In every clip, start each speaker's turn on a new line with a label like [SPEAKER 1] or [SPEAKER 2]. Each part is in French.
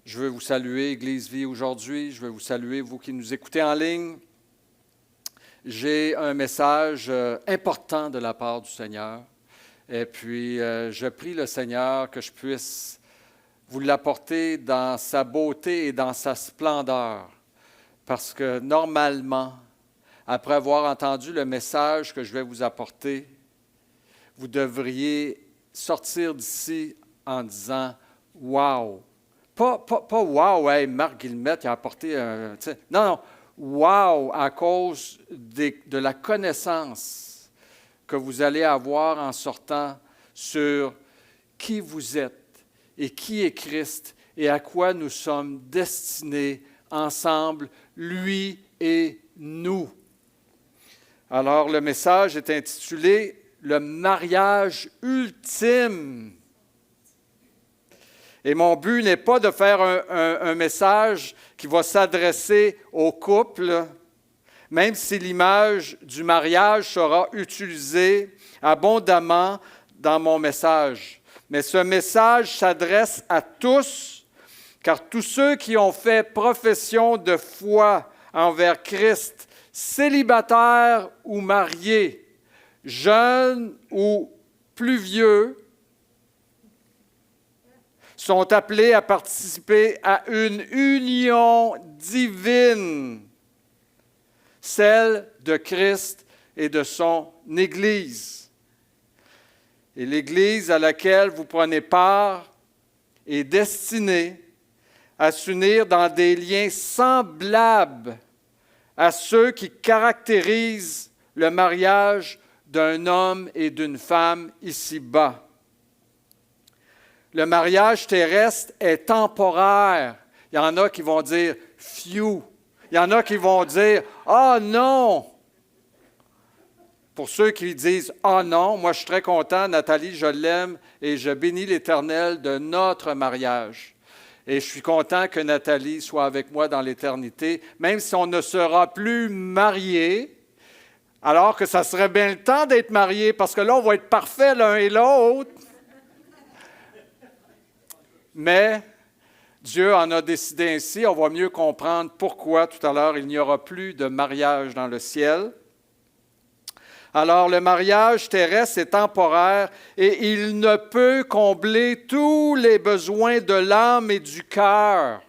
[SPEAKER 1] Je veux vous saluer, Église Vie, aujourd'hui. Je veux vous saluer, vous qui nous écoutez en ligne. J'ai un message important de la part du Seigneur. Et puis, je prie le Seigneur que je puisse vous l'apporter dans sa beauté et dans sa splendeur. Parce que normalement, après avoir entendu le message que je vais vous apporter, vous devriez sortir d'ici en disant « Wow ». Pas « Wow, hey, Marc Guillemette il a apporté un… » Non, « Wow » à cause de la connaissance que vous allez avoir en sortant sur qui vous êtes et qui est Christ et à quoi nous sommes destinés ensemble, lui et nous. Alors, le message est intitulé « Le mariage ultime ». Et mon but n'est pas de faire un message qui va s'adresser au couple, même si l'image du mariage sera utilisée abondamment dans mon message. Mais ce message s'adresse à tous, car tous ceux qui ont fait profession de foi envers Christ, célibataires ou mariés, jeunes ou plus vieux, sont appelés à participer à une union divine, celle de Christ et de son Église. Et l'Église à laquelle vous prenez part est destinée à s'unir dans des liens semblables à ceux qui caractérisent le mariage d'un homme et d'une femme ici-bas. Le mariage terrestre est temporaire. Il y en a qui vont dire « phew ». Il y en a qui vont dire « ah non ». Pour ceux qui disent « ah non », moi je suis très content, Nathalie, je l'aime et je bénis l'Éternel de notre mariage. Et je suis content que Nathalie soit avec moi dans l'éternité, même si on ne sera plus mariés, alors que ça serait bien le temps d'être mariés, parce que là, on va être parfaits l'un et l'autre. Mais Dieu en a décidé ainsi. On va mieux comprendre pourquoi tout à l'heure il n'y aura plus de mariage dans le ciel. Alors, le mariage terrestre est temporaire et il ne peut combler tous les besoins de l'âme et du cœur.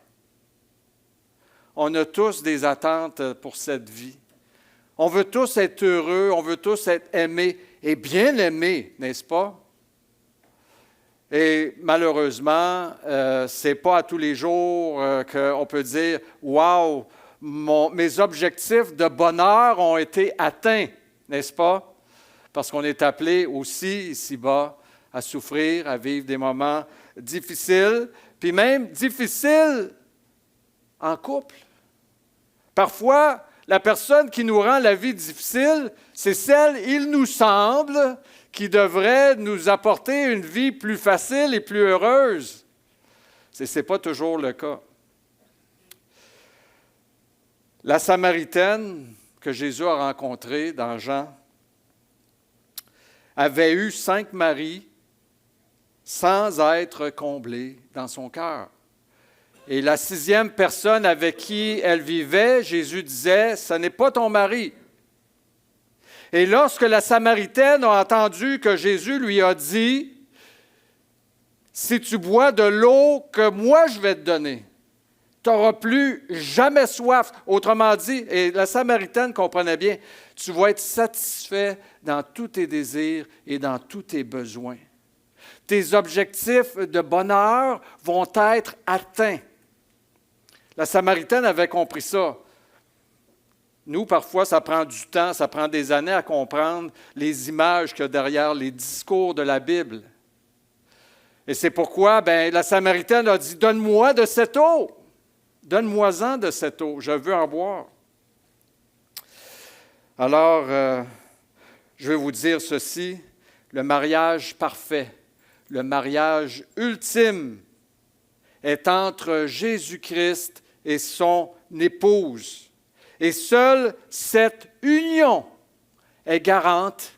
[SPEAKER 1] On a tous des attentes pour cette vie. On veut tous être heureux, on veut tous être aimés et bien aimés, n'est-ce pas? Et malheureusement, ce n'est pas à tous les jours qu'on peut dire « Wow, mes objectifs de bonheur ont été atteints », n'est-ce pas? Parce qu'on est appelé aussi, ici-bas, à souffrir, à vivre des moments difficiles, puis même difficiles en couple. Parfois, la personne qui nous rend la vie difficile, c'est celle, il nous semble, qui devrait nous apporter une vie plus facile et plus heureuse. Ce n'est pas toujours le cas. La Samaritaine que Jésus a rencontrée dans Jean avait eu 5 maris sans être comblée dans son cœur. Et la 6e personne avec qui elle vivait, Jésus disait, « Ce n'est pas ton mari ». Et lorsque la Samaritaine a entendu que Jésus lui a dit, « Si tu bois de l'eau que moi je vais te donner, tu n'auras plus jamais soif. » Autrement dit, et la Samaritaine comprenait bien, tu vas être satisfait dans tous tes désirs et dans tous tes besoins. Tes objectifs de bonheur vont être atteints. La Samaritaine avait compris ça. Nous, parfois, ça prend du temps, ça prend des années à comprendre les images qu'il y a derrière les discours de la Bible. Et c'est pourquoi la Samaritaine a dit « Donne-moi de cette eau. Donne-moi-en de cette eau. Je veux en boire. » Alors, je vais vous dire ceci, le mariage parfait, le mariage ultime est entre Jésus-Christ et son épouse. Et seule cette union est garante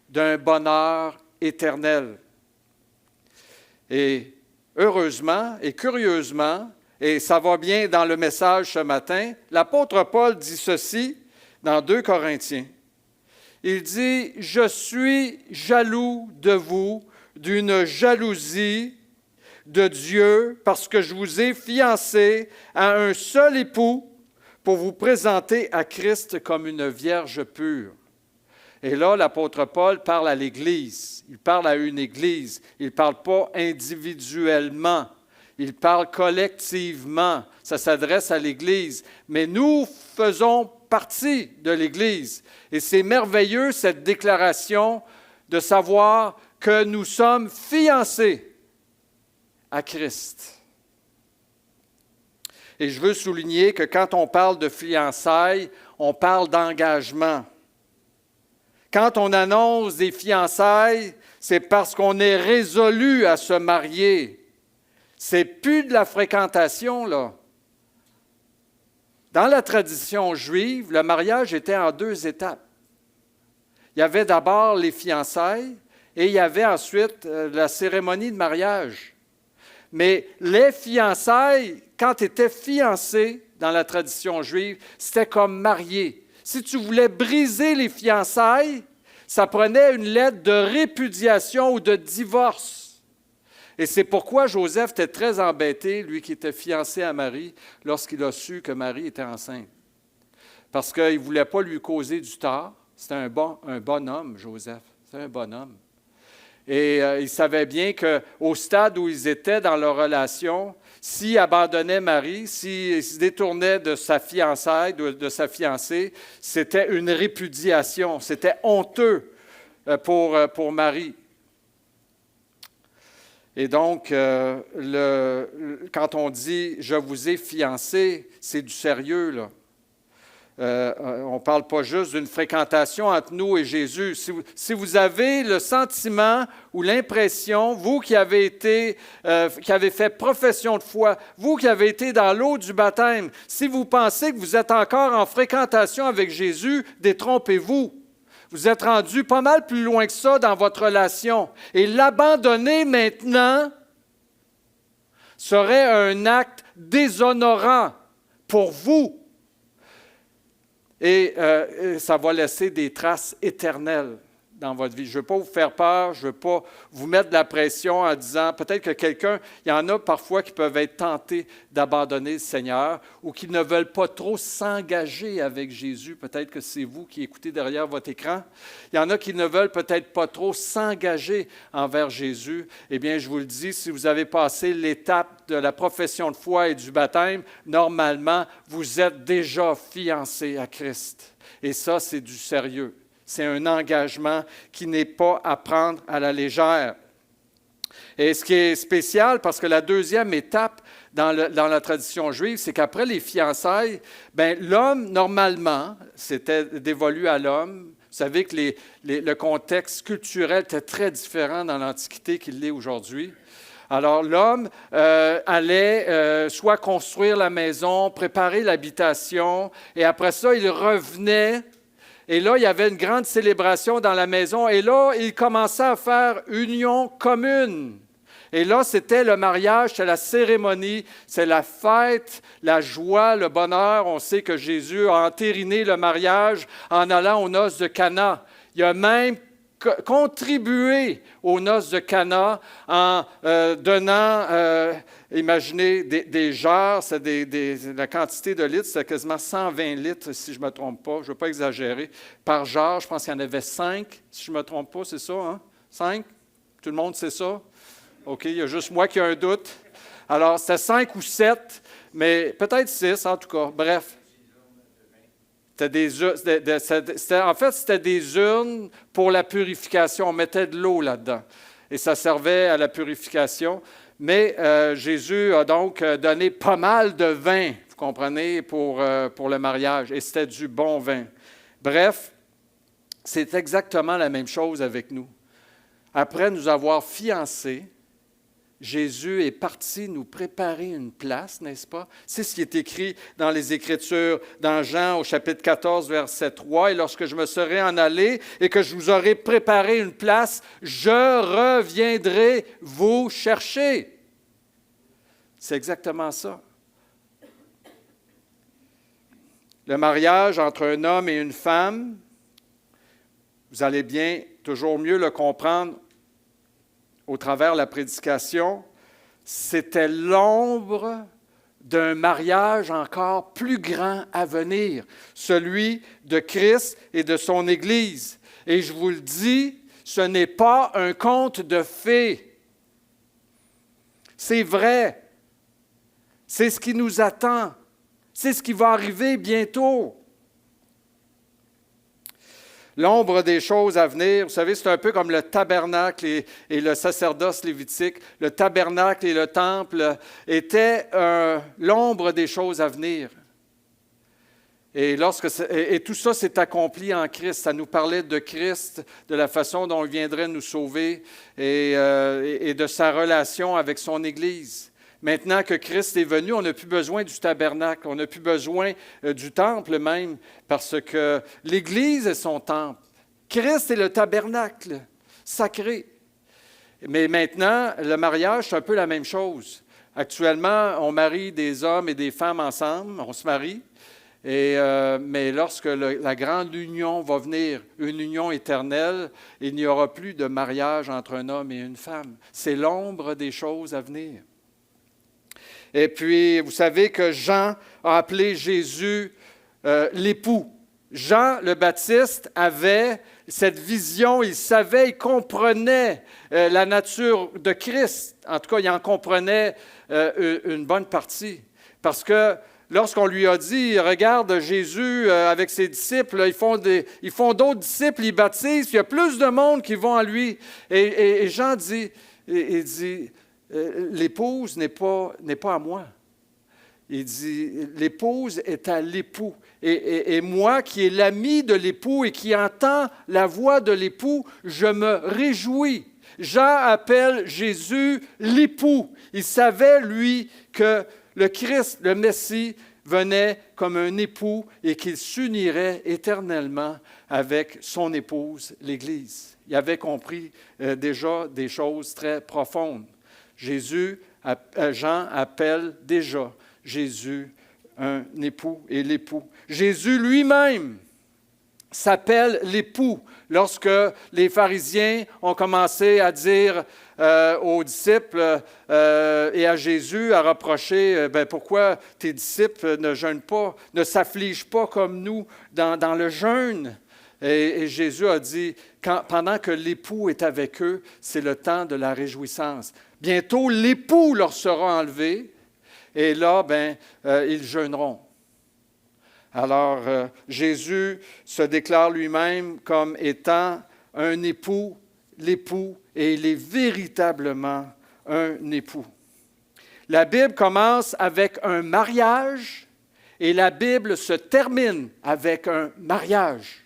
[SPEAKER 1] d'un bonheur éternel. Et heureusement et curieusement, et ça va bien dans le message ce matin, l'apôtre Paul dit ceci dans 2 Corinthiens. Il dit « Je suis jaloux de vous d'une jalousie de Dieu parce que je vous ai fiancés à un seul époux pour vous présenter à Christ comme une vierge pure. » Et là, l'apôtre Paul parle à l'Église. Il parle à une Église. Il ne parle pas individuellement. Il parle collectivement. Ça s'adresse à l'Église. Mais nous faisons partie de l'Église. Et c'est merveilleux, cette déclaration, de savoir que nous sommes fiancés à Christ. Et je veux souligner que quand on parle de fiançailles, on parle d'engagement. Quand on annonce des fiançailles, c'est parce qu'on est résolu à se marier. C'est plus de la fréquentation, là. Dans la tradition juive, le mariage était en 2 étapes. Il y avait d'abord les fiançailles et il y avait ensuite la cérémonie de mariage. Mais les fiançailles, quand tu étais fiancé dans la tradition juive, c'était comme marié. Si tu voulais briser les fiançailles, ça prenait une lettre de répudiation ou de divorce. Et c'est pourquoi Joseph était très embêté, lui qui était fiancé à Marie, lorsqu'il a su que Marie était enceinte. Parce qu'il ne voulait pas lui causer du tort. C'était un bon homme, Joseph. C'était un bon homme. Et il savait bien qu'au stade où ils étaient dans leur relation, s'il abandonnait Marie, s'il se détournait de sa fiançaille, de sa fiancée, c'était une répudiation, c'était honteux pour Marie. Et donc, quand on dit « je vous ai fiancé », c'est du sérieux, là. On ne parle pas juste d'une fréquentation entre nous et Jésus. Si vous avez le sentiment ou l'impression, vous qui avez fait profession de foi, vous qui avez été dans l'eau du baptême, si vous pensez que vous êtes encore en fréquentation avec Jésus, détrompez-vous. Vous êtes rendu pas mal plus loin que ça dans votre relation. Et l'abandonner maintenant serait un acte déshonorant pour vous. Et ça va laisser des traces éternelles dans votre vie. Je ne veux pas vous faire peur, je ne veux pas vous mettre de la pression en disant, peut-être que il y en a parfois qui peuvent être tentés d'abandonner le Seigneur ou qui ne veulent pas trop s'engager avec Jésus. Peut-être que c'est vous qui écoutez derrière votre écran. Il y en a qui ne veulent peut-être pas trop s'engager envers Jésus. Eh bien, je vous le dis, si vous avez passé l'étape de la profession de foi et du baptême, normalement, vous êtes déjà fiancés à Christ. Et ça, c'est du sérieux. C'est un engagement qui n'est pas à prendre à la légère. Et ce qui est spécial, parce que la deuxième étape dans la tradition juive, c'est qu'après les fiançailles, l'homme, normalement, c'était dévolu à l'homme. Vous savez que le contexte culturel était très différent dans l'Antiquité qu'il l'est aujourd'hui. Alors, l'homme allait soit construire la maison, préparer l'habitation, et après ça, il revenait. Et là, il y avait une grande célébration dans la maison. Et là, il commençait à faire union commune. Et là, c'était le mariage, c'est la cérémonie, c'est la fête, la joie, le bonheur. On sait que Jésus a entériné le mariage en allant aux noces de Cana. Il a même contribué aux noces de Cana en donnant, imaginez, des jarres, c'est la quantité de litres, c'est quasiment 120 litres, si je ne me trompe pas, je ne veux pas exagérer, par jarre, je pense qu'il y en avait 5, si je ne me trompe pas, c'est ça, hein? 5? Tout le monde sait ça? OK, il y a juste moi qui ai un doute. Alors, c'était 5 ou 7, mais peut-être 6 en tout cas, bref. C'était des urnes pour la purification. On mettait de l'eau là-dedans. Et ça servait à la purification. Mais Jésus a donc donné pas mal de vin, vous comprenez, pour le mariage. Et c'était du bon vin. Bref, c'est exactement la même chose avec nous. Après nous avoir fiancés, Jésus est parti nous préparer une place, n'est-ce pas? C'est ce qui est écrit dans les Écritures, dans Jean au chapitre 14, verset 3. « Et lorsque je me serai en allé et que je vous aurai préparé une place, je reviendrai vous chercher. » C'est exactement ça. le mariage entre un homme et une femme, vous allez bien toujours mieux le comprendre au travers de la prédication, c'était l'ombre d'un mariage encore plus grand à venir, celui de Christ et de son Église. Et je vous le dis, ce n'est pas un conte de fées. C'est vrai. C'est ce qui nous attend. C'est ce qui va arriver bientôt. L'ombre des choses à venir, vous savez, c'est un peu comme le tabernacle et le sacerdoce lévitique. Le tabernacle et le temple étaient l'ombre des choses à venir. Et tout ça s'est accompli en Christ. Ça nous parlait de Christ, de la façon dont il viendrait nous sauver et de sa relation avec son Église. Maintenant que Christ est venu, on n'a plus besoin du tabernacle, on n'a plus besoin du temple même, parce que l'Église est son temple. Christ est le tabernacle sacré. Mais maintenant, le mariage, c'est un peu la même chose. Actuellement, on marie des hommes et des femmes ensemble, on se marie. Mais lorsque la grande union va venir, une union éternelle, il n'y aura plus de mariage entre un homme et une femme. C'est l'ombre des choses à venir. Et puis, vous savez que Jean a appelé Jésus l'époux. Jean le Baptiste avait cette vision, il savait, il comprenait la nature de Christ. En tout cas, il en comprenait une bonne partie. Parce que lorsqu'on lui a dit, regarde Jésus avec ses disciples, ils font d'autres disciples, ils baptisent, il y a plus de monde qui vont à lui. Et Jean dit, l'épouse n'est pas à moi. Il dit, l'épouse est à l'époux. Et moi, qui est l'ami de l'époux et qui entend la voix de l'époux, je me réjouis. Jean appelle Jésus l'époux. Il savait, lui, que le Christ, le Messie, venait comme un époux et qu'il s'unirait éternellement avec son épouse, l'Église. Il avait compris déjà des choses très profondes. Jean appelle déjà Jésus un époux et l'époux. Jésus lui-même s'appelle l'époux. Lorsque les pharisiens ont commencé à dire aux disciples et à Jésus, à reprocher, pourquoi tes disciples ne jeûnent pas, ne s'affligent pas comme nous dans le jeûne? Et Jésus a dit, pendant que l'époux est avec eux, c'est le temps de la réjouissance. Bientôt, l'époux leur sera enlevé, et là, ils jeûneront. Alors, Jésus se déclare lui-même comme étant un époux, l'époux, et il est véritablement un époux. La Bible commence avec un mariage, et la Bible se termine avec un mariage.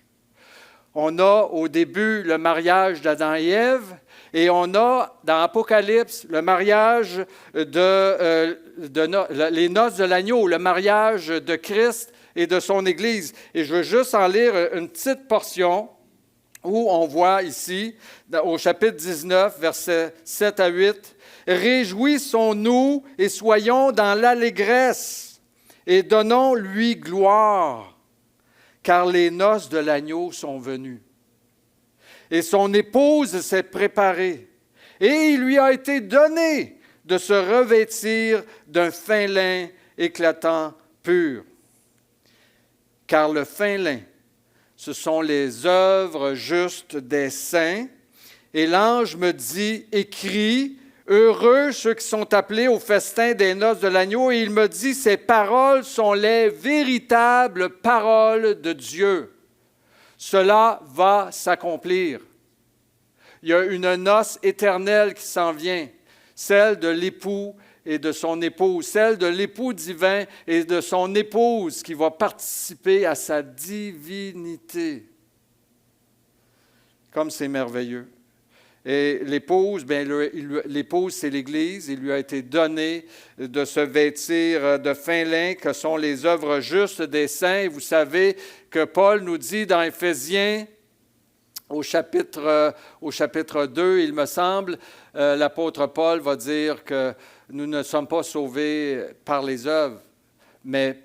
[SPEAKER 1] On a au début le mariage d'Adam et Ève, et on a dans Apocalypse le mariage les noces de l'agneau, le mariage de Christ et de son Église. Et je veux juste en lire une petite portion où on voit ici, au chapitre 19, versets 7 à 8, « Réjouissons-nous et soyons dans l'allégresse et donnons-lui gloire. Car les noces de l'agneau sont venues. Et son épouse s'est préparée. Et il lui a été donné de se revêtir d'un fin lin éclatant pur. Car le fin lin, ce sont les œuvres justes des saints. Et l'ange me dit, écris, heureux ceux qui sont appelés au festin des noces de l'agneau. Et il me dit, ces paroles sont les véritables paroles de Dieu. Cela va s'accomplir. Il y a une noce éternelle qui s'en vient, celle de l'époux et de son épouse, celle de l'époux divin et de son épouse qui va participer à sa divinité. Comme c'est merveilleux. Et l'épouse, l'épouse, c'est l'Église. Il lui a été donné de se vêtir de fin lin, que sont les œuvres justes des saints. Et vous savez que Paul nous dit dans Éphésiens, au chapitre 2, il me semble, l'apôtre Paul va dire que nous ne sommes pas sauvés par les œuvres, mais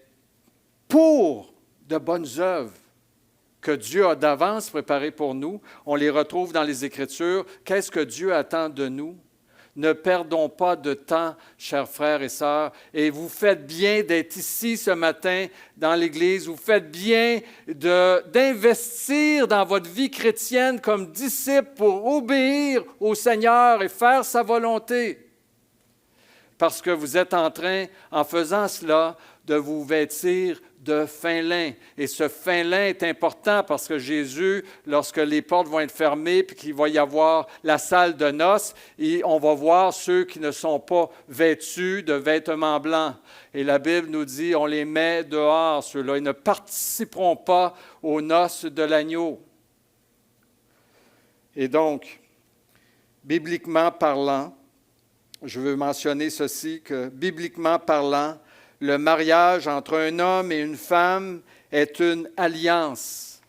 [SPEAKER 1] de bonnes œuvres que Dieu a d'avance préparées pour nous. On les retrouve dans les Écritures. Qu'est-ce que Dieu attend de nous? Ne perdons pas de temps, chers frères et sœurs, et vous faites bien d'être ici ce matin dans l'Église. Vous faites bien d'investir dans votre vie chrétienne comme disciple pour obéir au Seigneur et faire sa volonté. Parce que vous êtes en train, en faisant cela, de vous vêtir de fin lin. Et ce fin lin est important parce que Jésus, lorsque les portes vont être fermées puis qu'il va y avoir la salle de noces, et on va voir ceux qui ne sont pas vêtus de vêtements blancs. Et la Bible nous dit, on les met dehors, ceux-là. Ils ne participeront pas aux noces de l'agneau. Et donc, bibliquement parlant, je veux mentionner ceci, que bibliquement parlant, le mariage entre un homme et une femme est une alliance.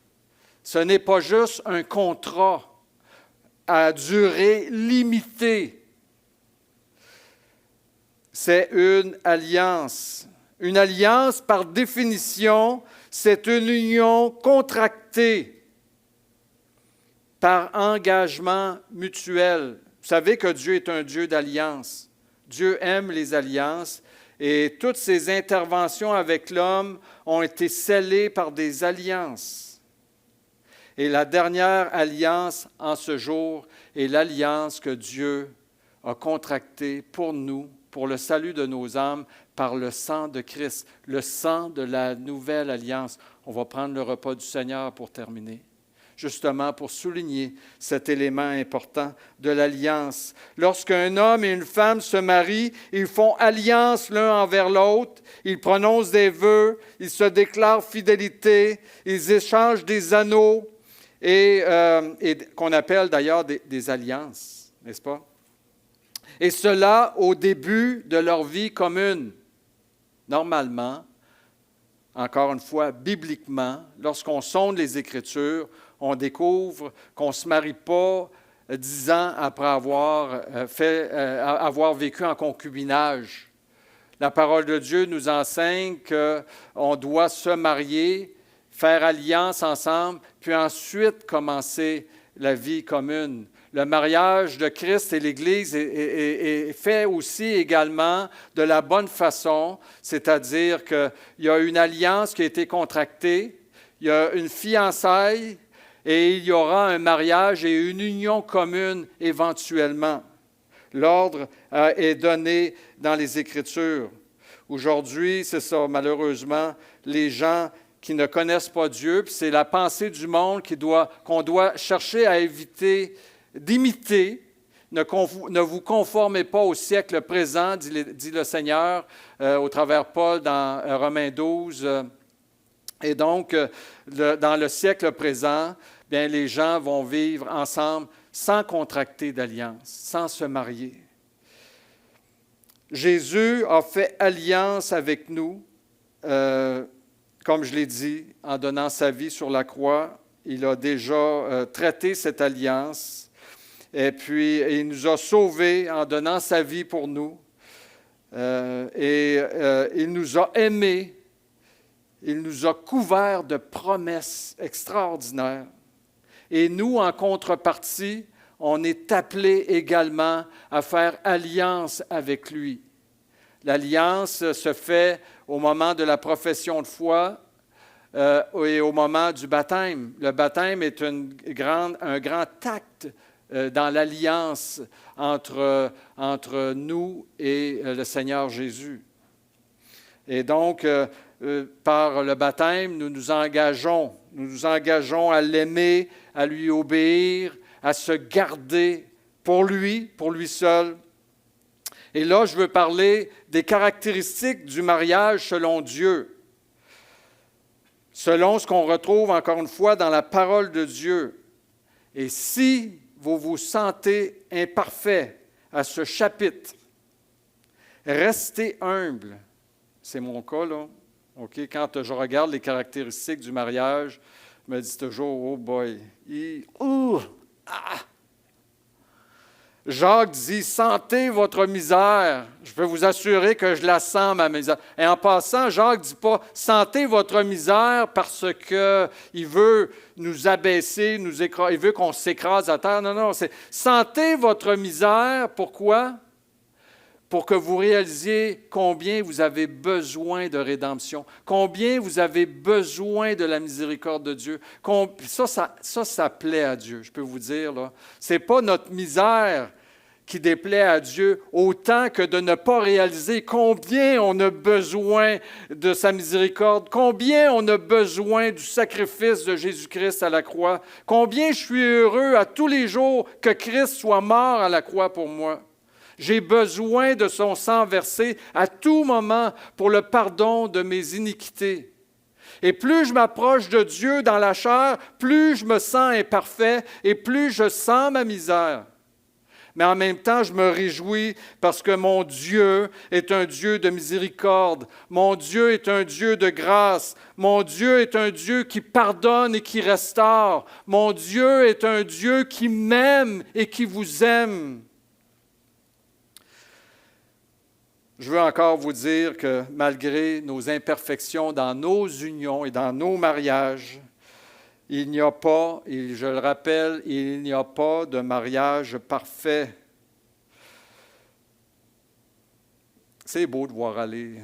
[SPEAKER 1] Ce n'est pas juste un contrat à durée limitée. C'est une alliance. Une alliance, par définition, c'est une union contractée par engagement mutuel. Vous savez que Dieu est un Dieu d'alliance. Dieu aime les alliances. Et toutes ces interventions avec l'homme ont été scellées par des alliances. Et la dernière alliance en ce jour est l'alliance que Dieu a contractée pour nous, pour le salut de nos âmes, par le sang de Christ, le sang de la nouvelle alliance. On va prendre le repas du Seigneur pour terminer. Justement pour souligner cet élément important de l'alliance. Lorsqu'un homme et une femme se marient, ils font alliance l'un envers l'autre, ils prononcent des vœux, ils se déclarent fidélité, ils échangent des anneaux et qu'on appelle d'ailleurs des alliances, n'est-ce pas? Et cela au début de leur vie commune. Normalement, encore une fois, bibliquement, lorsqu'on sonde les Écritures, on découvre qu'on ne se marie pas 10 ans après avoir vécu en concubinage. La parole de Dieu nous enseigne qu'on doit se marier, faire alliance ensemble, puis ensuite commencer la vie commune. Le mariage de Christ et l'Église est fait aussi également de la bonne façon, c'est-à-dire qu'il y a une alliance qui a été contractée, il y a une fiançaille, et il y aura un mariage et une union commune éventuellement. L'ordre est donné dans les Écritures. Aujourd'hui, c'est ça, malheureusement, les gens qui ne connaissent pas Dieu, puis c'est la pensée du monde qu'on doit chercher à éviter d'imiter. Ne vous conformez pas au siècle présent, dit le Seigneur au travers Paul dans Romains 12. Et donc, dans le siècle présent, bien, les gens vont vivre ensemble sans contracter d'alliance, sans se marier. Jésus a fait alliance avec nous, comme je l'ai dit, en donnant sa vie sur la croix. Il a déjà traité cette alliance. Et puis, il nous a sauvés en donnant sa vie pour nous. Il nous a aimés. Il nous a couverts de promesses extraordinaires. Et nous, en contrepartie, on est appelés également à faire alliance avec lui. L'alliance se fait au moment de la profession de foi et au moment du baptême. Le baptême est un grand acte dans l'alliance entre nous et le Seigneur Jésus. Et donc, par le baptême, nous nous engageons à l'aimer, à lui obéir, à se garder pour lui seul. Et là, je veux parler des caractéristiques du mariage selon Dieu, selon ce qu'on retrouve encore une fois dans la parole de Dieu. Et si vous vous sentez imparfait à ce chapitre, restez humble. C'est mon cas, là. Okay? Quand je regarde les caractéristiques du mariage, je me dis toujours, oh boy, Jacques dit, sentez votre misère. Je peux vous assurer que je la sens, ma misère. Et en passant, Jacques ne dit pas, sentez votre misère parce qu'il veut nous abaisser, il veut qu'on s'écrase à terre. Non, non, c'est sentez votre misère. Pourquoi? Pour que vous réalisiez combien vous avez besoin de rédemption, combien vous avez besoin de la miséricorde de Dieu. Ça plaît à Dieu, je peux vous dire. Ce n'est pas notre misère qui déplaît à Dieu, autant que de ne pas réaliser combien on a besoin de sa miséricorde, combien on a besoin du sacrifice de Jésus-Christ à la croix, combien je suis heureux à tous les jours que Christ soit mort à la croix pour moi. J'ai besoin de son sang versé à tout moment pour le pardon de mes iniquités. Et plus je m'approche de Dieu dans la chair, plus je me sens imparfait et plus je sens ma misère. Mais en même temps, je me réjouis parce que mon Dieu est un Dieu de miséricorde. Mon Dieu est un Dieu de grâce. Mon Dieu est un Dieu qui pardonne et qui restaure. Mon Dieu est un Dieu qui m'aime et qui vous aime. Je veux encore vous dire que malgré nos imperfections dans nos unions et dans nos mariages, il n'y a pas, et je le rappelle, il n'y a pas de mariage parfait. C'est beau de voir aller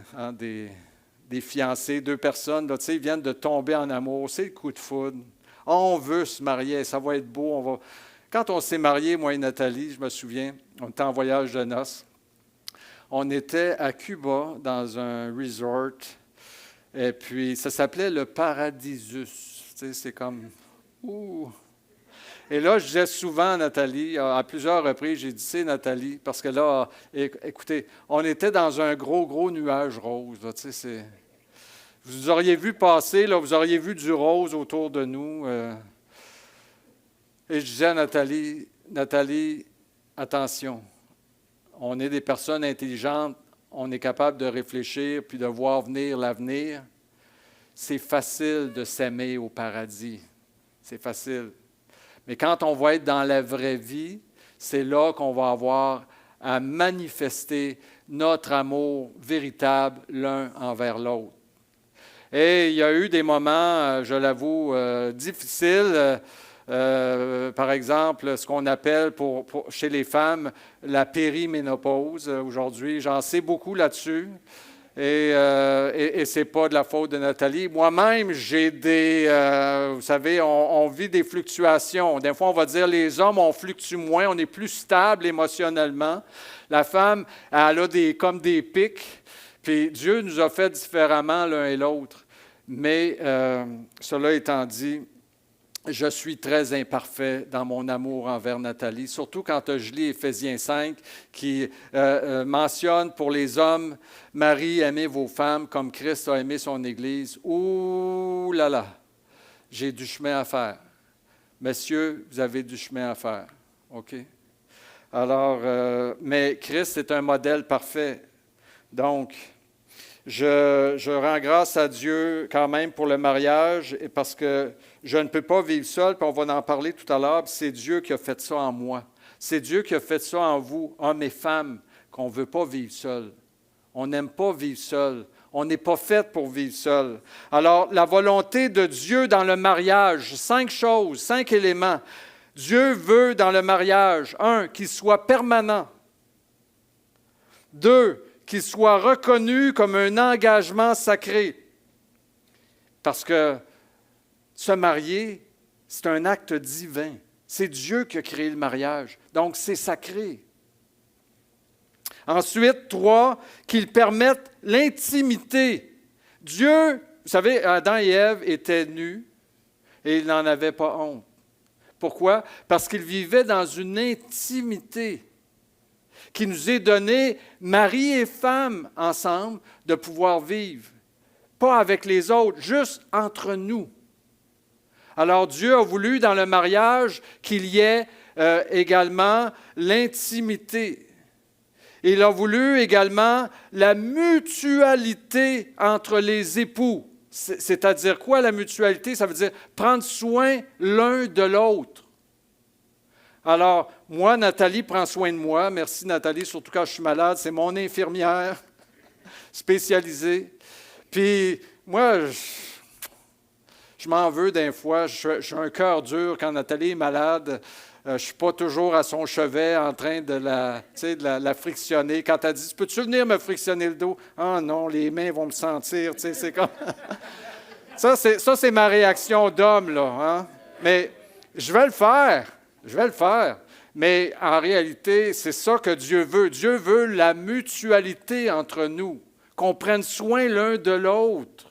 [SPEAKER 1] des fiancés, deux personnes, là, ils viennent de tomber en amour, c'est le coup de foudre. On veut se marier, ça va être beau. Quand on s'est mariés, moi et Nathalie, je me souviens, on était en voyage de noces. On était à Cuba, dans un resort, et puis ça s'appelait le Paradisus. Tu sais, c'est comme... Ouh! Et là, je disais souvent à Nathalie, à plusieurs reprises, j'ai dit, c'est Nathalie, parce que là, écoutez, on était dans un gros nuage rose. Là, tu sais, vous auriez vu passer, là, vous auriez vu du rose autour de nous. Et je disais à Nathalie, attention. On est des personnes intelligentes, on est capable de réfléchir puis de voir venir l'avenir. C'est facile de s'aimer au paradis. C'est facile. Mais quand on va être dans la vraie vie, c'est là qu'on va avoir à manifester notre amour véritable l'un envers l'autre. Et il y a eu des moments, je l'avoue, difficiles. Par exemple, ce qu'on appelle chez les femmes la périménopause. Aujourd'hui, j'en sais beaucoup là-dessus. Et ce n'est pas de la faute de Nathalie. Moi-même, j'ai vous savez, on vit des fluctuations. Des fois, on va dire les hommes, on fluctue moins, on est plus stable émotionnellement. La femme, elle a comme des pics. Puis Dieu nous a fait différemment l'un et l'autre. Mais cela étant dit, je suis très imparfait dans mon amour envers Nathalie, surtout quand je lis Éphésiens 5 qui mentionne pour les hommes, « Marie, aimez vos femmes comme Christ a aimé son Église. » Ouh là là, j'ai du chemin à faire. Messieurs, vous avez du chemin à faire. OK? Alors, mais Christ est un modèle parfait. Donc, je rends grâce à Dieu quand même pour le mariage parce que je ne peux pas vivre seul, puis on va en parler tout à l'heure, puis c'est Dieu qui a fait ça en moi. C'est Dieu qui a fait ça en vous, hommes et femmes, qu'on ne veut pas vivre seul. On n'aime pas vivre seul. On n'est pas fait pour vivre seul. Alors, la volonté de Dieu dans le mariage, 5 choses, 5 éléments. Dieu veut dans le mariage, 1, qu'il soit permanent. 2, qu'il soit reconnu comme un engagement sacré. Parce que se marier, c'est un acte divin. C'est Dieu qui a créé le mariage. Donc, c'est sacré. Ensuite, 3, qu'il permette l'intimité. Dieu, vous savez, Adam et Ève étaient nus et ils n'en avaient pas honte. Pourquoi? Parce qu'ils vivaient dans une intimité qui nous est donnée, mari et femme ensemble, de pouvoir vivre. Pas avec les autres, juste entre nous. Alors Dieu a voulu dans le mariage qu'il y ait également l'intimité. Il a voulu également la mutualité entre les époux. C'est-à-dire quoi la mutualité? Ça veut dire prendre soin l'un de l'autre. Alors, moi, Nathalie prend soin de moi. Merci, Nathalie, surtout quand je suis malade. C'est mon infirmière spécialisée. Puis, moi, je m'en veux d'un fois. J'ai un cœur dur quand Nathalie est malade. Je ne suis pas toujours à son chevet en train de la frictionner. Quand elle dit « Peux-tu venir me frictionner le dos? » « Ah non, les mains vont me sentir. » C'est comme... Ça, c'est ma réaction d'homme, là. Hein? Mais je vais le faire. Je vais le faire. Mais en réalité, c'est ça que Dieu veut. Dieu veut la mutualité entre nous, qu'on prenne soin l'un de l'autre.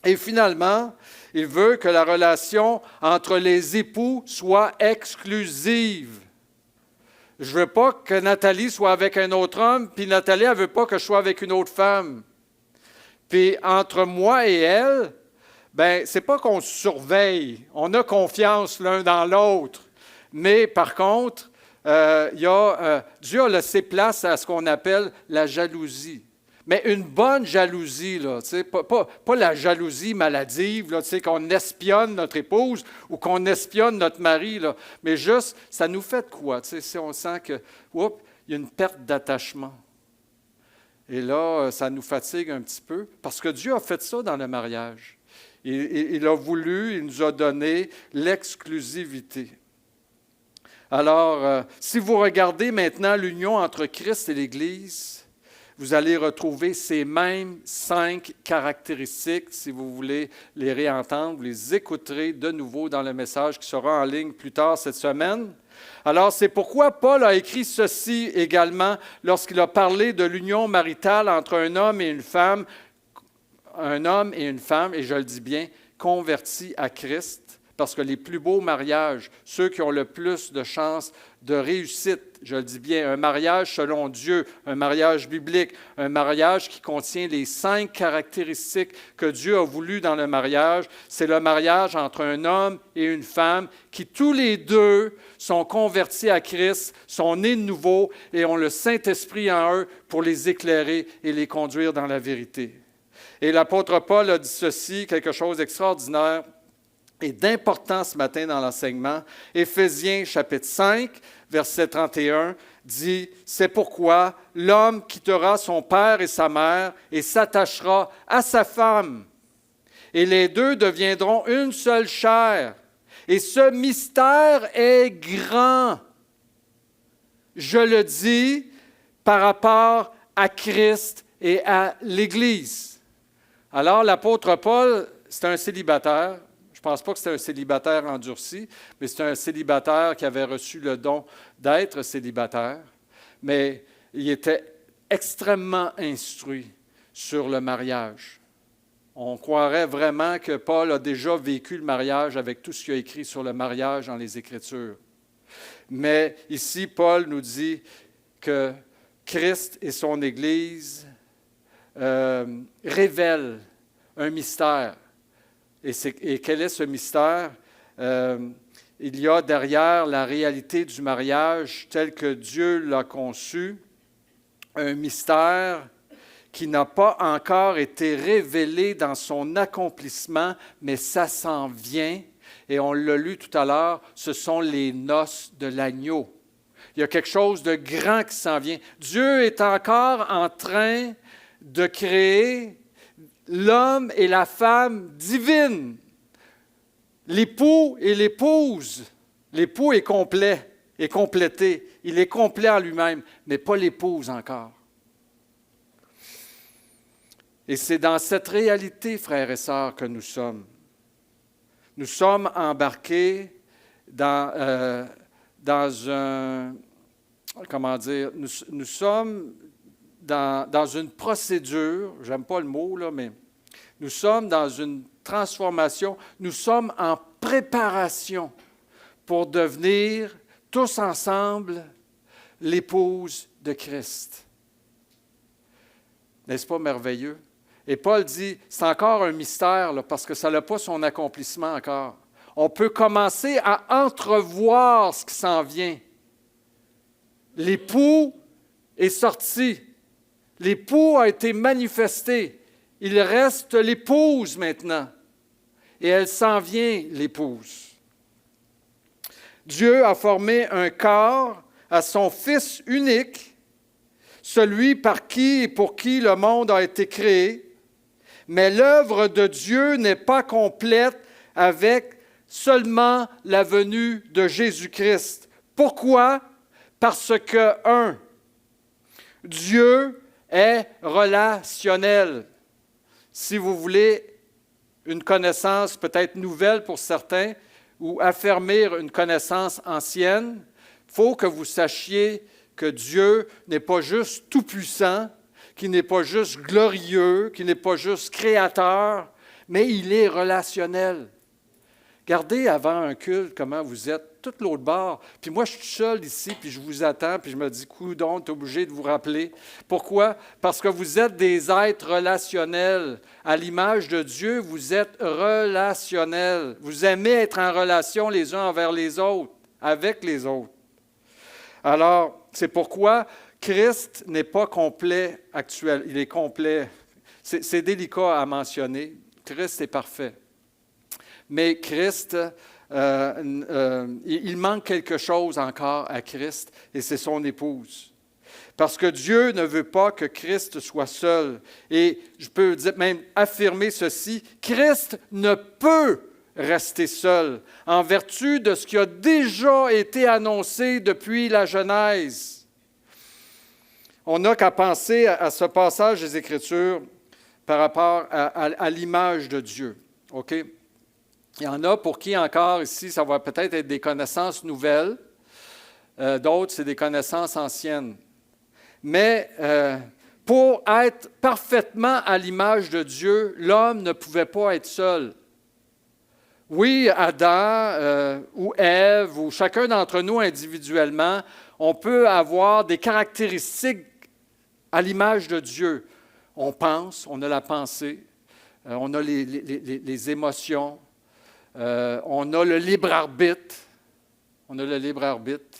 [SPEAKER 1] Et finalement, il veut que la relation entre les époux soit exclusive. Je ne veux pas que Nathalie soit avec un autre homme, puis Nathalie, elle ne veut pas que je sois avec une autre femme. Puis entre moi et elle, bien, ce n'est pas qu'on se surveille, on a confiance l'un dans l'autre. Mais par contre, Dieu a laissé place à ce qu'on appelle la jalousie. Mais une bonne jalousie, là, pas la jalousie maladive, là, qu'on espionne notre épouse ou qu'on espionne notre mari, là, mais juste, ça nous fait de quoi? Si on sent qu'il y a une perte d'attachement. Et là, ça nous fatigue un petit peu, parce que Dieu a fait ça dans le mariage. Il a voulu, il nous a donné l'exclusivité. Alors, si vous regardez maintenant l'union entre Christ et l'Église, vous allez retrouver ces mêmes 5 caractéristiques. Si vous voulez les réentendre, vous les écouterez de nouveau dans le message qui sera en ligne plus tard cette semaine. Alors, c'est pourquoi Paul a écrit ceci également lorsqu'il a parlé de l'union maritale entre un homme et une femme, et je le dis bien, convertis à Christ. Parce que les plus beaux mariages, ceux qui ont le plus de chances de réussite, je le dis bien, un mariage selon Dieu, un mariage biblique, un mariage qui contient les 5 caractéristiques que Dieu a voulu dans le mariage, c'est le mariage entre un homme et une femme qui tous les deux sont convertis à Christ, sont nés de nouveau et ont le Saint-Esprit en eux pour les éclairer et les conduire dans la vérité. Et l'apôtre Paul a dit ceci, quelque chose d'extraordinaire et d'important ce matin dans l'enseignement. Éphésiens chapitre 5, verset 31, dit « C'est pourquoi l'homme quittera son père et sa mère et s'attachera à sa femme. Et les deux deviendront une seule chair. Et ce mystère est grand. » Je le dis par rapport à Christ et à l'Église. Alors l'apôtre Paul, c'est un célibataire. Je ne pense pas que c'était un célibataire endurci, mais c'est un célibataire qui avait reçu le don d'être célibataire. Mais il était extrêmement instruit sur le mariage. On croirait vraiment que Paul a déjà vécu le mariage avec tout ce qu'il a écrit sur le mariage dans les Écritures. Mais ici, Paul nous dit que Christ et son Église révèlent un mystère. Et quel est ce mystère? Il y a derrière la réalité du mariage tel que Dieu l'a conçu, un mystère qui n'a pas encore été révélé dans son accomplissement, mais ça s'en vient. Et on l'a lu tout à l'heure, ce sont les noces de l'agneau. Il y a quelque chose de grand qui s'en vient. Dieu est encore en train de créer l'homme et la femme divine, l'époux et l'épouse. L'époux est complet, est complété. Il est complet en lui-même, mais pas l'épouse encore. Et c'est dans cette réalité, frères et sœurs, que nous sommes. Nous sommes embarqués dans un... Comment dire? Nous sommes dans une procédure, j'aime pas le mot, là, mais nous sommes dans une transformation, nous sommes en préparation pour devenir tous ensemble l'épouse de Christ. N'est-ce pas merveilleux? Et Paul dit, c'est encore un mystère, là, parce que ça n'a pas son accomplissement encore. On peut commencer à entrevoir ce qui s'en vient. L'époux est sorti. L'époux a été manifesté. Il reste l'épouse maintenant. Et elle s'en vient, l'épouse. Dieu a formé un corps à son Fils unique, celui par qui et pour qui le monde a été créé. Mais l'œuvre de Dieu n'est pas complète avec seulement la venue de Jésus-Christ. Pourquoi? Parce que, Dieu est relationnel. Si vous voulez une connaissance peut-être nouvelle pour certains ou affermir une connaissance ancienne, il faut que vous sachiez que Dieu n'est pas juste tout-puissant, qu'il n'est pas juste glorieux, qu'il n'est pas juste créateur, mais il est relationnel. Regardez avant un culte comment vous êtes, tout l'autre bord. Puis moi, je suis seul ici, puis je vous attends, puis je me dis, coudonc, tu es obligé de vous rappeler. Pourquoi? Parce que vous êtes des êtres relationnels. À l'image de Dieu, vous êtes relationnels. Vous aimez être en relation les uns envers les autres, avec les autres. Alors, c'est pourquoi Christ n'est pas complet actuel. Il est complet. C'est délicat à mentionner. Christ est parfait. Mais Christ, il manque quelque chose encore à Christ, et c'est son épouse. Parce que Dieu ne veut pas que Christ soit seul. Et je peux même affirmer ceci, Christ ne peut rester seul, en vertu de ce qui a déjà été annoncé depuis la Genèse. On n'a qu'à penser à ce passage des Écritures par rapport à l'image de Dieu. OK? Il y en a pour qui encore ici, ça va peut-être être des connaissances nouvelles. D'autres, c'est des connaissances anciennes. Mais pour être parfaitement à l'image de Dieu, l'homme ne pouvait pas être seul. Oui, Adam ou Ève ou chacun d'entre nous individuellement, on peut avoir des caractéristiques à l'image de Dieu. On pense, on a la pensée, on a les émotions, on a le libre arbitre. On a le libre arbitre.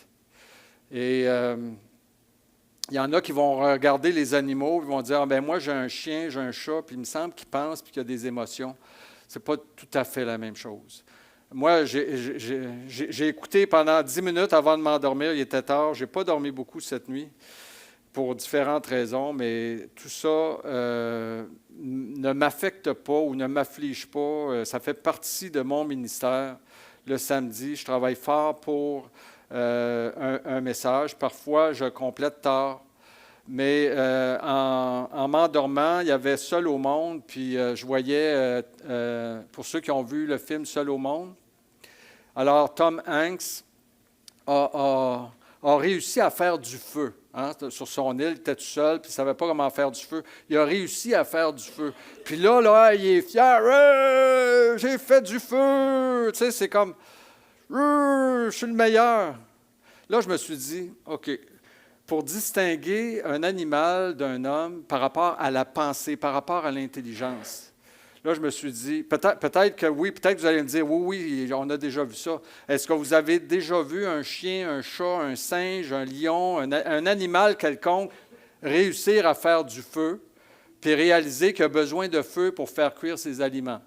[SPEAKER 1] Et il y en a qui vont regarder les animaux, ils vont dire, ben moi j'ai un chien, j'ai un chat, puis il me semble qu'il pense puis qu'il y a des émotions. Ce n'est pas tout à fait la même chose. Moi, j'ai écouté pendant 10 minutes avant de m'endormir, il était tard, je n'ai pas dormi beaucoup cette nuit pour différentes raisons, mais tout ça ne m'affecte pas ou ne m'afflige pas. Ça fait partie de mon ministère. Le samedi, je travaille fort pour un message. Parfois, je complète tard. Mais en m'endormant, il y avait Seul au monde, puis je voyais, pour ceux qui ont vu le film Seul au monde, alors Tom Hanks a réussi à faire du feu. Hein, sur son île, il était tout seul, puis il ne savait pas comment faire du feu. Il a réussi à faire du feu. Puis là, il est fier. « J'ai fait du feu! » Tu sais, c'est comme « Je suis le meilleur! » Là, je me suis dit, OK, pour distinguer un animal d'un homme par rapport à la pensée, par rapport à l'intelligence, là, je me suis dit, peut-être que oui, peut-être que vous allez me dire, oui, on a déjà vu ça. Est-ce que vous avez déjà vu un chien, un chat, un singe, un lion, un animal quelconque réussir à faire du feu, puis réaliser qu'il a besoin de feu pour faire cuire ses aliments?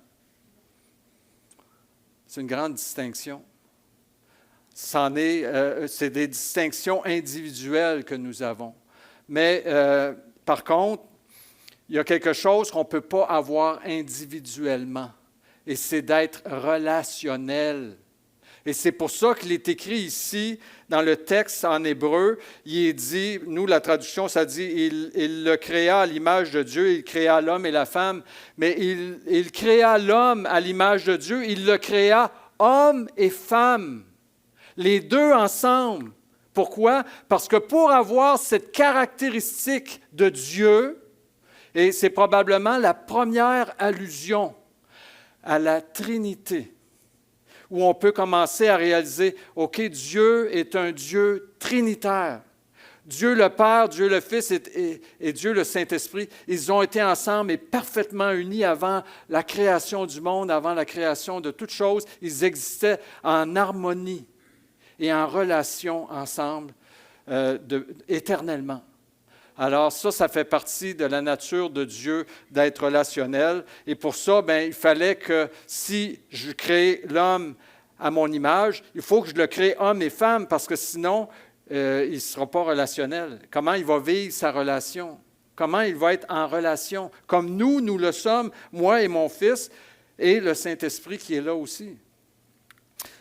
[SPEAKER 1] C'est une grande distinction. C'est des distinctions individuelles que nous avons. Mais par contre, il y a quelque chose qu'on ne peut pas avoir individuellement, et c'est d'être relationnel. Et c'est pour ça qu'il est écrit ici, dans le texte en hébreu, il est dit, nous, la traduction, ça dit, il le créa à l'image de Dieu, il créa l'homme et la femme, mais il créa l'homme à l'image de Dieu, il le créa homme et femme, les deux ensemble. Pourquoi? Parce que pour avoir cette caractéristique de Dieu, et c'est probablement la première allusion à la Trinité, où on peut commencer à réaliser, OK, Dieu est un Dieu trinitaire. Dieu le Père, Dieu le Fils et Dieu le Saint-Esprit, ils ont été ensemble et parfaitement unis avant la création du monde, avant la création de toutes choses. Ils existaient en harmonie et en relation ensemble éternellement. Alors ça fait partie de la nature de Dieu d'être relationnel. Et pour ça, il fallait que si je crée l'homme à mon image, il faut que je le crée homme et femme parce que sinon, il ne sera pas relationnel. Comment il va vivre sa relation? Comment il va être en relation? Comme nous le sommes, moi et mon Fils, et le Saint-Esprit qui est là aussi.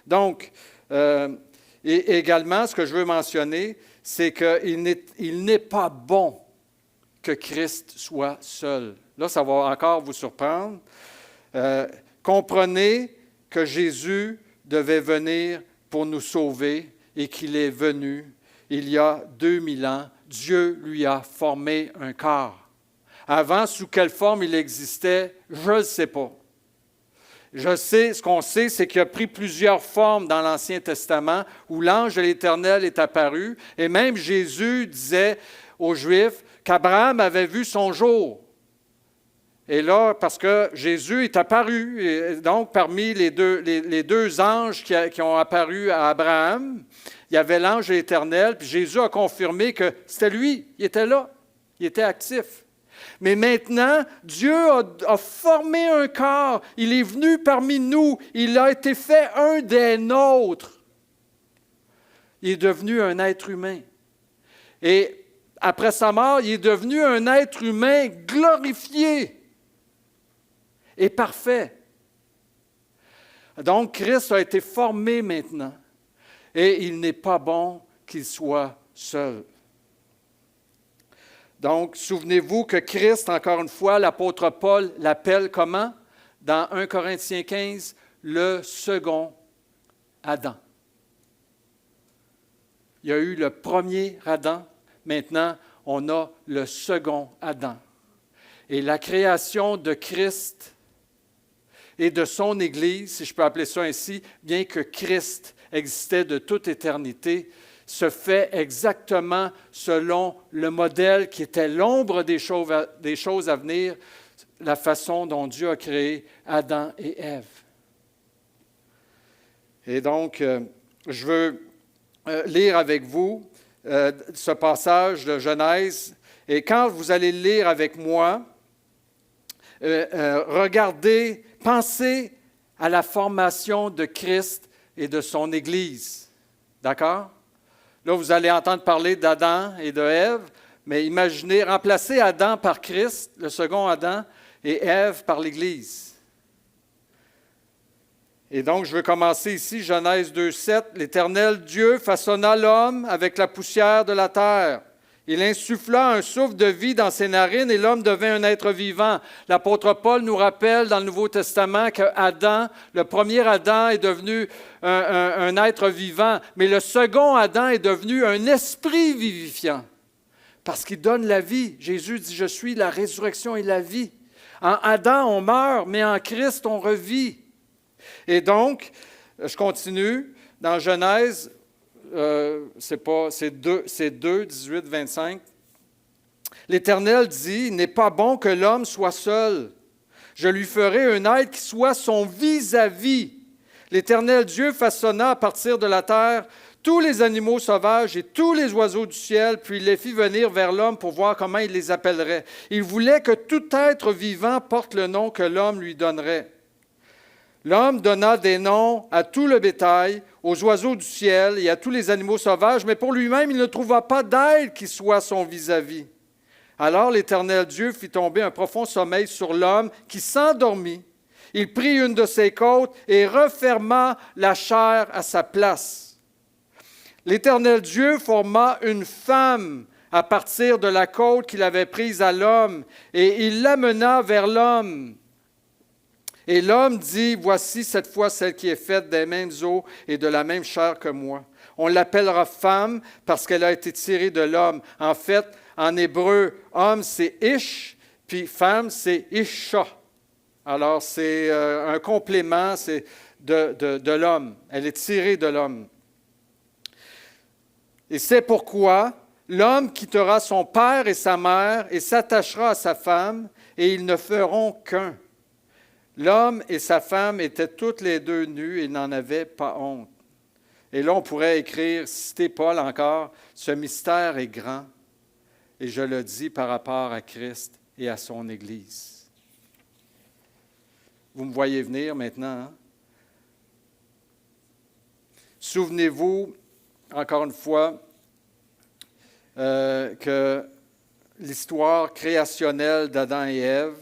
[SPEAKER 1] Donc, et également, ce que je veux mentionner, c'est qu'il n'est pas bon que Christ soit seul. Là, ça va encore vous surprendre. Comprenez que Jésus devait venir pour nous sauver et qu'il est venu il y a 2000 ans. Dieu lui a formé un corps. Avant, sous quelle forme il existait, je ne sais pas. Ce qu'on sait, c'est qu'il a pris plusieurs formes dans l'Ancien Testament où l'ange de l'Éternel est apparu. Et même Jésus disait aux Juifs qu'Abraham avait vu son jour. Et là, parce que Jésus est apparu, et donc parmi les deux anges qui ont apparu à Abraham, il y avait l'ange de l'Éternel, puis Jésus a confirmé que c'était lui, il était là, il était actif. Mais maintenant, Dieu a formé un corps, il est venu parmi nous, il a été fait un des nôtres. Il est devenu un être humain. Et après sa mort, il est devenu un être humain glorifié et parfait. Donc, Christ a été formé maintenant. Et il n'est pas bon qu'il soit seul. Donc, souvenez-vous que Christ, encore une fois, l'apôtre Paul l'appelle comment? Dans 1 Corinthiens 15, le second Adam. Il y a eu le premier Adam, maintenant on a le second Adam. Et la création de Christ et de son Église, si je peux appeler ça ainsi, bien que Christ existait de toute éternité, se fait exactement selon le modèle qui était l'ombre des choses à venir, la façon dont Dieu a créé Adam et Ève. Et donc, je veux lire avec vous ce passage de Genèse. Et quand vous allez le lire avec moi, regardez, pensez à la formation de Christ et de son Église. D'accord? Là, vous allez entendre parler d'Adam et de Ève, mais imaginez, remplacer Adam par Christ, le second Adam, et Ève par l'Église. Et donc, je veux commencer ici, Genèse 2,7. « L'Éternel Dieu façonna l'homme avec la poussière de la terre. Il insuffla un souffle de vie dans ses narines et l'homme devint un être vivant. » L'apôtre Paul nous rappelle dans le Nouveau Testament que Adam, le premier Adam, est devenu un être vivant, mais le second Adam est devenu un esprit vivifiant parce qu'il donne la vie. Jésus dit « Je suis la résurrection et la vie ». En Adam, on meurt, mais en Christ, on revit. Et donc, je continue, dans Genèse, c'est 2, 18, 25. L'Éternel dit, « Il n'est pas bon que l'homme soit seul. Je lui ferai un être qui soit son vis-à-vis. » L'Éternel Dieu façonna à partir de la terre tous les animaux sauvages et tous les oiseaux du ciel, puis il les fit venir vers l'homme pour voir comment il les appellerait. Il voulait que tout être vivant porte le nom que l'homme lui donnerait. L'homme donna des noms à tout le bétail, aux oiseaux du ciel et à tous les animaux sauvages, mais pour lui-même, il ne trouva pas d'être qui soit son vis-à-vis. Alors l'Éternel Dieu fit tomber un profond sommeil sur l'homme qui s'endormit. Il prit une de ses côtes et referma la chair à sa place. L'Éternel Dieu forma une femme à partir de la côte qu'il avait prise à l'homme, et il l'amena vers l'homme. Et l'homme dit, « Voici cette fois celle qui est faite des mêmes os et de la même chair que moi. On l'appellera femme parce qu'elle a été tirée de l'homme. » En fait, en hébreu, homme c'est ish, puis femme c'est isha. Alors c'est un complément c'est de l'homme. Elle est tirée de l'homme. Et c'est pourquoi l'homme quittera son père et sa mère et s'attachera à sa femme, et ils ne feront qu'un. L'homme et sa femme étaient toutes les deux nus et n'en avaient pas honte. Et là, on pourrait écrire, citer Paul encore, « Ce mystère est grand, et je le dis par rapport à Christ et à son Église. » Vous me voyez venir maintenant, hein? Souvenez-vous, encore une fois, que l'histoire créationnelle d'Adam et Ève,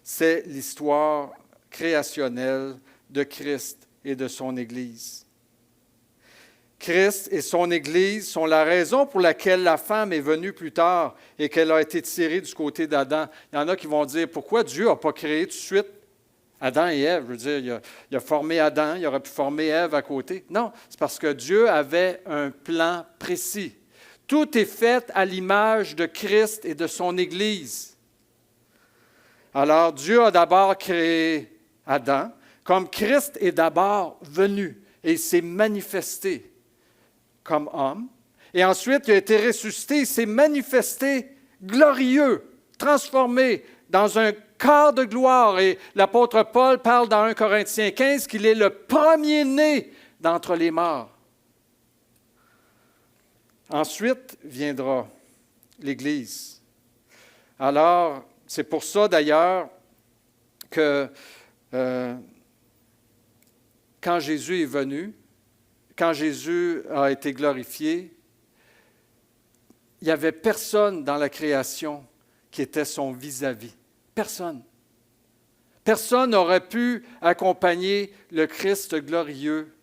[SPEAKER 1] c'est l'histoire créationnelle de Christ et de son Église. Christ et son Église sont la raison pour laquelle la femme est venue plus tard et qu'elle a été tirée du côté d'Adam. Il y en a qui vont dire, pourquoi Dieu n'a pas créé tout de suite Adam et Ève? Je veux dire, il a formé Adam, il aurait pu former Ève à côté. Non, c'est parce que Dieu avait un plan précis. Tout est fait à l'image de Christ et de son Église. Alors, Dieu a d'abord créé Adam, comme Christ est d'abord venu et il s'est manifesté comme homme. Et ensuite, il a été ressuscité, il s'est manifesté glorieux, transformé dans un corps de gloire. Et l'apôtre Paul parle dans 1 Corinthiens 15 qu'il est le premier-né d'entre les morts. Ensuite viendra l'Église. Alors, c'est pour ça d'ailleurs que quand Jésus est venu, quand Jésus a été glorifié, il n'y avait personne dans la création qui était son vis-à-vis. Personne. Personne n'aurait pu accompagner le Christ glorieux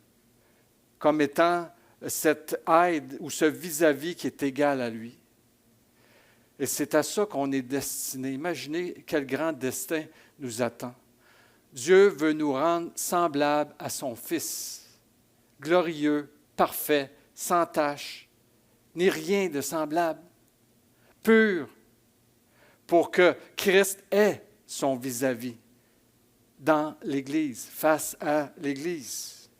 [SPEAKER 1] comme étant cette aide ou ce vis-à-vis qui est égal à lui. Et c'est à ça qu'on est destiné. Imaginez quel grand destin nous attend. Dieu veut nous rendre semblables à son Fils, glorieux, parfait, sans tache, ni rien de semblable, pur, pour que Christ ait son vis-à-vis dans l'Église, face à l'Église.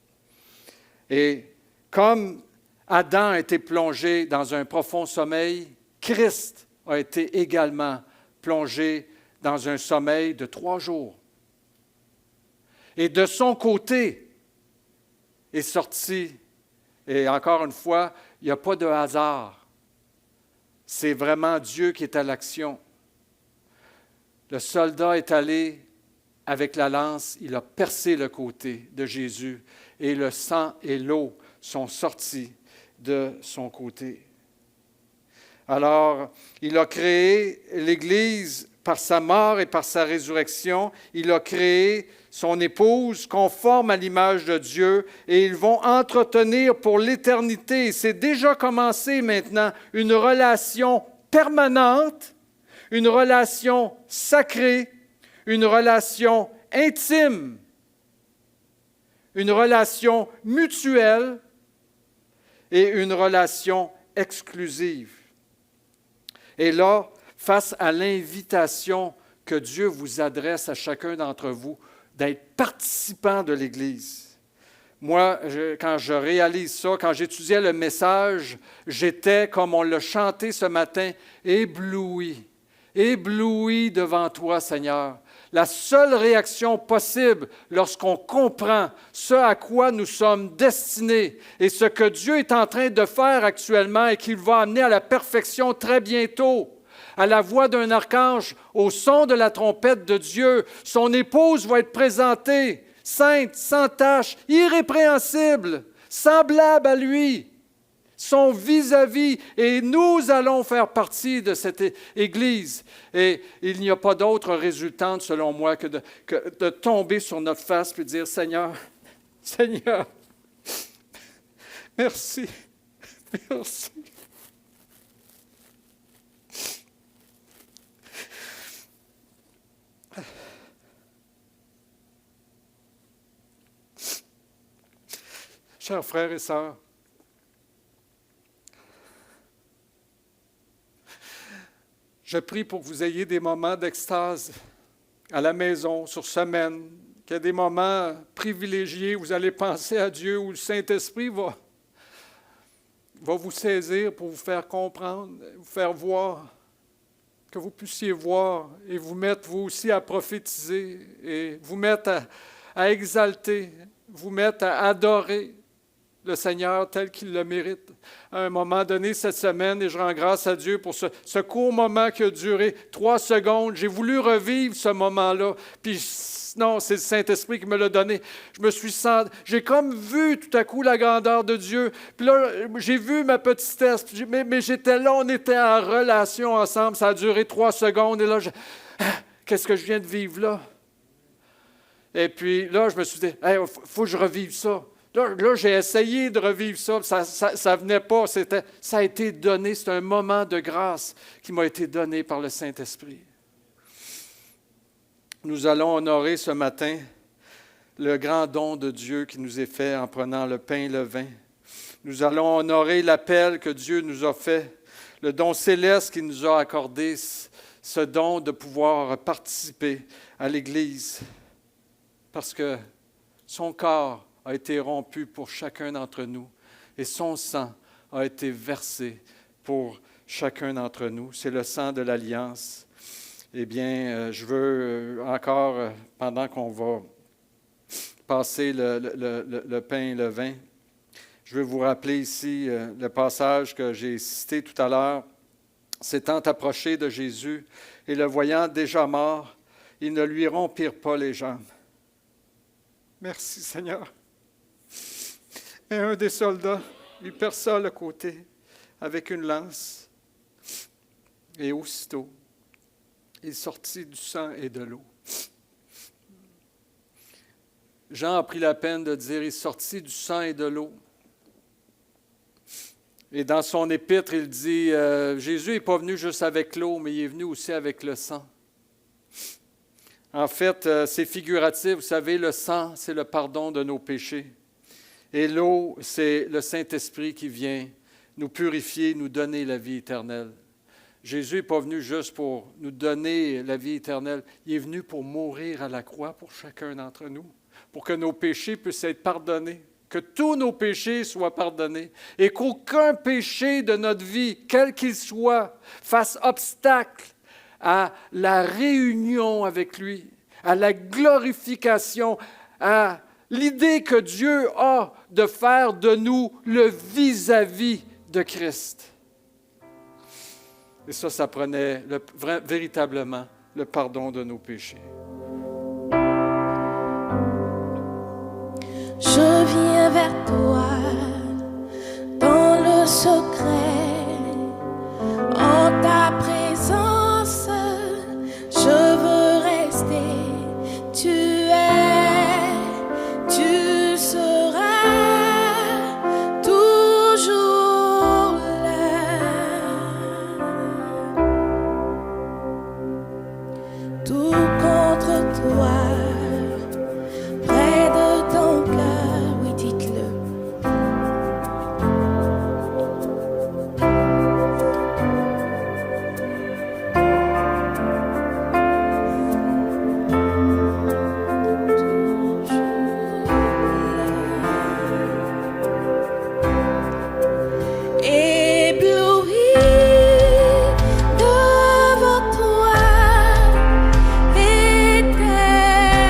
[SPEAKER 1] Et comme Adam a été plongé dans un profond sommeil, Christ a été également plongé dans un sommeil de 3 jours. Et de son côté est sorti, et encore une fois, il n'y a pas de hasard. C'est vraiment Dieu qui est à l'action. Le soldat est allé avec la lance, il a percé le côté de Jésus, et le sang et l'eau sont sortis de son côté. Alors, il a créé l'Église par sa mort et par sa résurrection. Il a créé son épouse conforme à l'image de Dieu et ils vont entretenir pour l'éternité. C'est déjà commencé maintenant une relation permanente, une relation sacrée, une relation intime, une relation mutuelle et une relation exclusive. Et là, face à l'invitation que Dieu vous adresse à chacun d'entre vous d'être participant de l'Église, moi, quand je réalise ça, quand j'étudiais le message, j'étais, comme on l'a chanté ce matin, ébloui devant toi, Seigneur. La seule réaction possible lorsqu'on comprend ce à quoi nous sommes destinés et ce que Dieu est en train de faire actuellement et qu'il va amener à la perfection très bientôt, à la voix d'un archange, au son de la trompette de Dieu, son épouse va être présentée, sainte, sans tache, irrépréhensible, semblable à lui, son vis-à-vis, et nous allons faire partie de cette Église. Et il n'y a pas d'autre résultante, selon moi, que de tomber sur notre face et dire, Seigneur, merci, merci. Chers frères et sœurs, je prie pour que vous ayez des moments d'extase à la maison, sur semaine, qu'il y ait des moments privilégiés où vous allez penser à Dieu, où le Saint-Esprit va vous saisir pour vous faire comprendre, vous faire voir, que vous puissiez voir et vous mettre vous aussi à prophétiser et vous mettre à exalter, vous mettre à adorer le Seigneur tel qu'il le mérite. À un moment donné cette semaine, et je rends grâce à Dieu pour ce court moment qui a duré 3 secondes. J'ai voulu revivre ce moment-là. Puis non, c'est le Saint-Esprit qui me l'a donné. Je me suis senti, j'ai comme vu tout à coup la grandeur de Dieu. Puis là, j'ai vu ma petitesse, mais j'étais là, on était en relation ensemble. Ça a duré 3 secondes. Et là, qu'est-ce que je viens de vivre là? Et puis là, je me suis dit, il faut que je revive ça. Là, j'ai essayé de revivre ça. Ça venait pas. Ça a été donné. C'est un moment de grâce qui m'a été donné par le Saint-Esprit. Nous allons honorer ce matin le grand don de Dieu qui nous est fait en prenant le pain et le vin. Nous allons honorer l'appel que Dieu nous a fait, le don céleste qu'il nous a accordé, ce don de pouvoir participer à l'Église. Parce que son corps a été rompu pour chacun d'entre nous et son sang a été versé pour chacun d'entre nous. C'est le sang de l'Alliance. Eh bien, je veux encore, pendant qu'on va passer le pain et le vin, je veux vous rappeler ici le passage que j'ai cité tout à l'heure. S'étant approché de Jésus et le voyant déjà mort, ils ne lui rompirent pas les jambes. Merci Seigneur. Et un des soldats lui perça le côté avec une lance. Et aussitôt, il sortit du sang et de l'eau. Jean a pris la peine de dire, il sortit du sang et de l'eau. Et dans son épître, il dit, Jésus n'est pas venu juste avec l'eau, mais il est venu aussi avec le sang. En fait, c'est figuratif. Vous savez, le sang, c'est le pardon de nos péchés. Et l'eau, c'est le Saint-Esprit qui vient nous purifier, nous donner la vie éternelle. Jésus n'est pas venu juste pour nous donner la vie éternelle. Il est venu pour mourir à la croix pour chacun d'entre nous, pour que nos péchés puissent être pardonnés, que tous nos péchés soient pardonnés et qu'aucun péché de notre vie, quel qu'il soit, fasse obstacle à la réunion avec lui, à la glorification, à l'idée que Dieu a de faire de nous le vis-à-vis de Christ. Et ça prenait véritablement le pardon de nos péchés.
[SPEAKER 2] Je viens vers toi dans le secret, en ta présence. Je veux rester, tu seras toujours là. Tout contre toi, près de ton cœur, oui dites-le. Devant toi, éternel.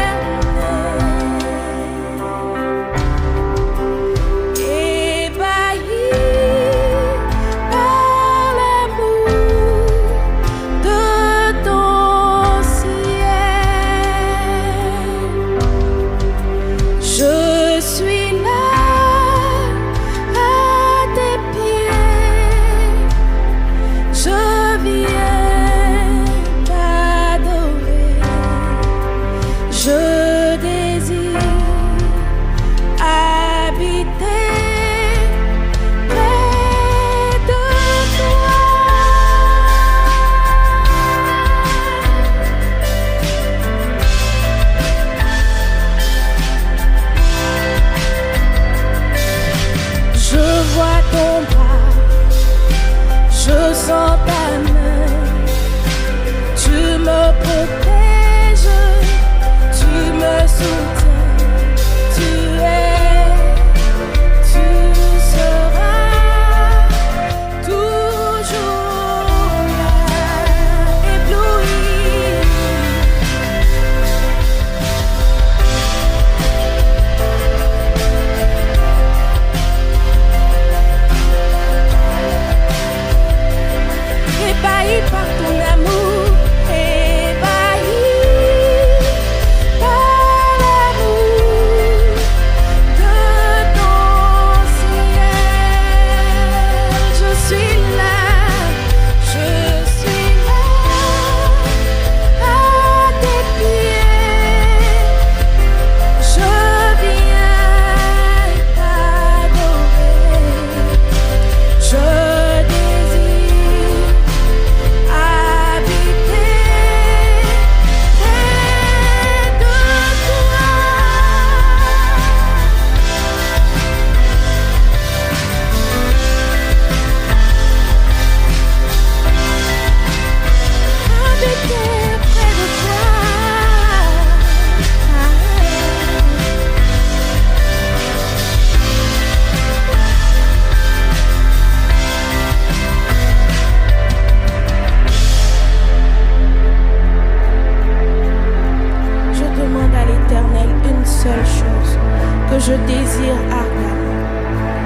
[SPEAKER 2] je désire ardemment.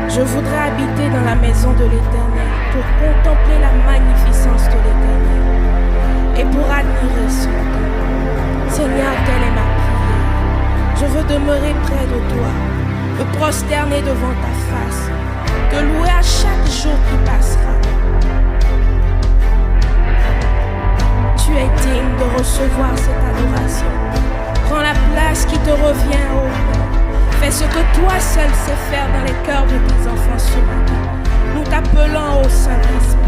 [SPEAKER 2] Je voudrais habiter dans la maison de l'Éternel pour contempler la magnificence de l'Éternel et pour admirer son nom. Seigneur, telle est ma prière. Je veux demeurer près de toi, me prosterner devant ta face, te louer à chaque jour qui passera. Tu es digne de recevoir cette adoration. Prends la place qui te revient, ô Père. Fais ce que toi seul sais faire dans les cœurs de tes enfants ce matin. Nous t'appelons au Saint-Esprit.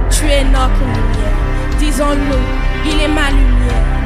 [SPEAKER 2] Tu es notre lumière. Disons-le, il est ma lumière.